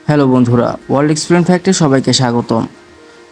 Hello বন্ধুরা, world explain ফ্যাক্টে সবাইকে স্বাগতম।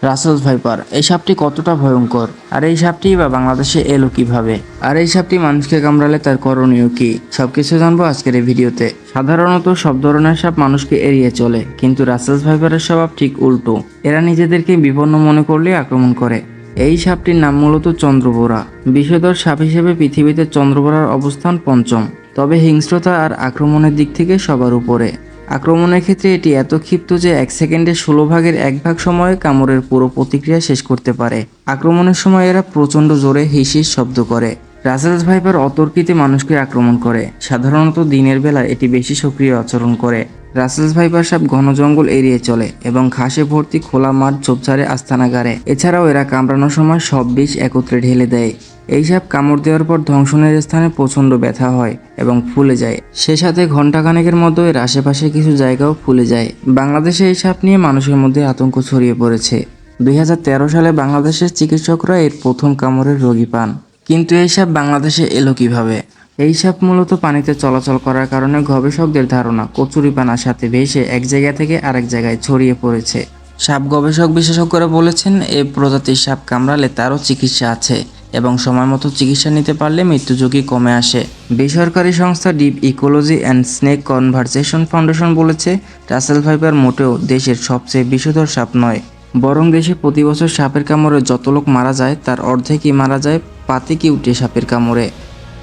রাসেলস ভাইপার এই সাপটি কতটা ভয়ঙ্কর, আর এই সাপটি বা বাংলাদেশে এলো কিভাবে, আর এই সাপটি মানুষকে কামড়ালে তার করণীয় কি, সবকিছু জানবো আজকের এই ভিডিওতে। সাধারণত সব ধরনের সাপ মানুষকে এড়িয়ে চলে, কিন্তু রাসেলস ভাইপারের স্বভাব ঠিক উল্টো। এরা নিজেদেরকে বিপন্ন মনে করলে আক্রমণ করে। এই সাপটির নাম মূলত চন্দ্রবোরা। বিষধর সাপ হিসেবে পৃথিবীতে চন্দ্রবোরার অবস্থান পঞ্চম, তবে হিংস্রতা আর আক্রমণের দিক থেকে সবার উপরে। আক্রমণের ক্ষেত্রে এটি এত ক্ষিপ্ত যে 1 সেকেন্ডে 16 ভাগের 1 ভাগ সময়ে কামড়ের পুরো প্রতিক্রিয়া শেষ করতে পারে। আক্রমণের সময় এরা প্রচণ্ড জোরে হিসিস শব্দ করে। রাসেলস ভাইপার অতর্কিতে মানুষকে আক্রমণ করে। সাধারণত দিনের বেলা এটি বেশি সক্রিয় আচরণ করে। রাসেলস ভাইপার সাপ ঘন জঙ্গল এড়িয়ে চলে এবং ঘাসে ভর্তি খোলা মাঠ ঝোপঝাড়ে আস্তানা গাড়ে। এছাড়াও এরা কামড়ানোর সময় সব বিষ একত্রে ঢেলে দেয়। এই সাপ কামড় দেওয়ার পর ধ্বংসনের স্থানে প্রচণ্ড ব্যথা হয় এবং ফুলে যায়। সে সাথে ঘণ্টাখানেকের মধ্যে এর আশেপাশে কিছু জায়গাও ফুলে যায়। বাংলাদেশে এই সাপ নিয়ে মানুষের মধ্যে আতঙ্ক ছড়িয়ে পড়েছে। 2013 সালে বাংলাদেশের চিকিৎসকরা এর প্রথম কামড়ের রোগী পান। কিন্তু এই সাপ বাংলাদেশে এলো কিভাবে? এই সাপ মূলত পানিতে চলাচল করার কারণে গবেষকদের ধারণা কচুরিপানার সাথে ভেসে এক জায়গা থেকে আরেক জায়গায় ছড়িয়ে পড়েছে। সাপ গবেষক বিশেষজ্ঞরা বলেছেন, এই প্রজাতির সাপ কামড়ালে তারও চিকিৎসা আছে এবং সময় মতো চিকিৎসা নিতে পারলে মৃত্যু ঝুঁকি কমে আসে। বেসরকারি সংস্থা deep ecology and snake conversation foundation বলেছে, রাসেল ভাইপার মোটেও দেশের সবচেয়ে বিষধর সাপ নয়, বরং দেশে প্রতি বছর সাপের কামড়ে যত লোক মারা যায় তার অর্ধেকই মারা যায় পাতিকিউটে সাপের কামড়ে।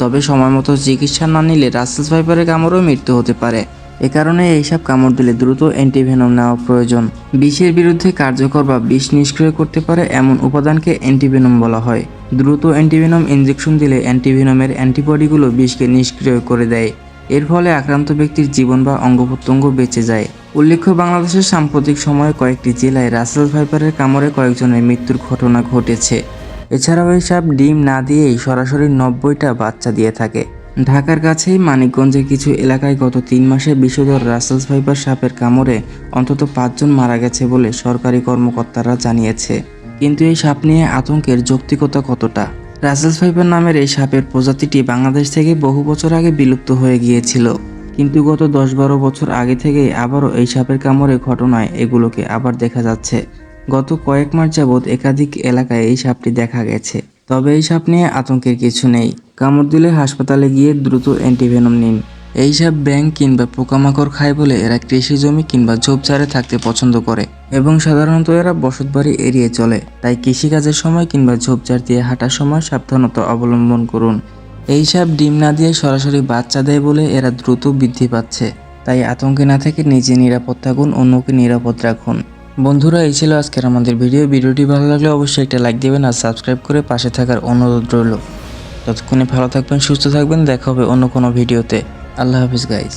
তবে সময় মতো চিকিৎসা না নিলে রাসেলস ভাইপারের কামড়েও মৃত্যু হতে পারে। এ কারণে এইসব কামড় দিলে দ্রুত অ্যান্টিভেনম নেওয়া প্রয়োজন। বিষের বিরুদ্ধে কার্যকর বা বিষ নিষ্ক্রিয় করতে পারে এমন উপাদানকে অ্যান্টিভেনম বলা হয়। দ্রুত অ্যান্টিভেনম ইনজেকশন দিলে অ্যান্টিভেনমের অ্যান্টিবডিগুলো বিষকে নিষ্ক্রিয় করে দেয়। এর ফলে আক্রান্ত ব্যক্তির জীবন বা অঙ্গপ্রত্যঙ্গ বেঁচে যায়। উল্লেখ্য, বাংলাদেশের সাম্প্রতিক সময়ে কয়েকটি জেলায় রাসেলস ভাইপারের কামড়ে কয়েকজনের মৃত্যুর ঘটনা ঘটেছে। এছাড়াও এই সাপ ডিম না দিয়েই সরাসরি 90টা বাচ্চা দিয়ে থাকে। ঢাকার কাছেই মানিকগঞ্জের কিছু এলাকায় গত 3 মাসে বিষধর রাসেলস ভাইপার সাপের কামড়ে অন্তত 5 জন মারা গেছে বলে সরকারি কর্মকর্তারা জানিয়েছে। কিন্তু এই সাপ নিয়ে আতঙ্কের যৌক্তিকতা কতটা? রাসেলস ভাইপার নামের এই সাপের প্রজাতিটি বাংলাদেশ থেকে বহু বছর আগে বিলুপ্ত হয়ে গিয়েছিল, কিন্তু গত 10-12 বছর আগে থেকেই আবারও এই সাপের কামড়ে ঘটনায় এগুলোকে আবার দেখা যাচ্ছে। গত কয়েক মাস যাবৎ একাধিক এলাকায় এই সাপটি দেখা গেছে। তবে এই সাপ নিয়ে আতঙ্কের কিছু নেই। কামড় দিলে হাসপাতালে গিয়ে দ্রুত অ্যান্টিভেনম নিন। এই সাপ ব্যাঙ কিংবা পোকামাকড় খায় বলে এরা কৃষি জমি কিংবা ঝোপঝাড়ে থাকতে পছন্দ করে এবং সাধারণত এরা বসতবাড়ি এড়িয়ে চলে। তাই কৃষিকাজের সময় কিংবা ঝোপঝাড় দিয়ে হাঁটার সময় সাবধানতা অবলম্বন করুন। এই সাপ ডিম না দিয়ে সরাসরি বাচ্চা দেয় বলে এরা দ্রুত বৃদ্ধি পাচ্ছে। তাই আতঙ্কে না থেকে নিজে নিরাপদ থাকুন, অন্যকে নিরাপদ রাখুন। বন্ধুরা, এই ছিল আজকের আমাদের ভিডিওটি ভালো লাগলে অবশ্যই একটা লাইক দেবেন আর সাবস্ক্রাইব করে পাশে থাকার অনুরোধ রইল। ততক্ষণে ভালো থাকবেন, সুস্থ থাকবেন, দেখা হবে অন্য কোনো ভিডিওতে। আল্লাহ হাফিজ গাইস।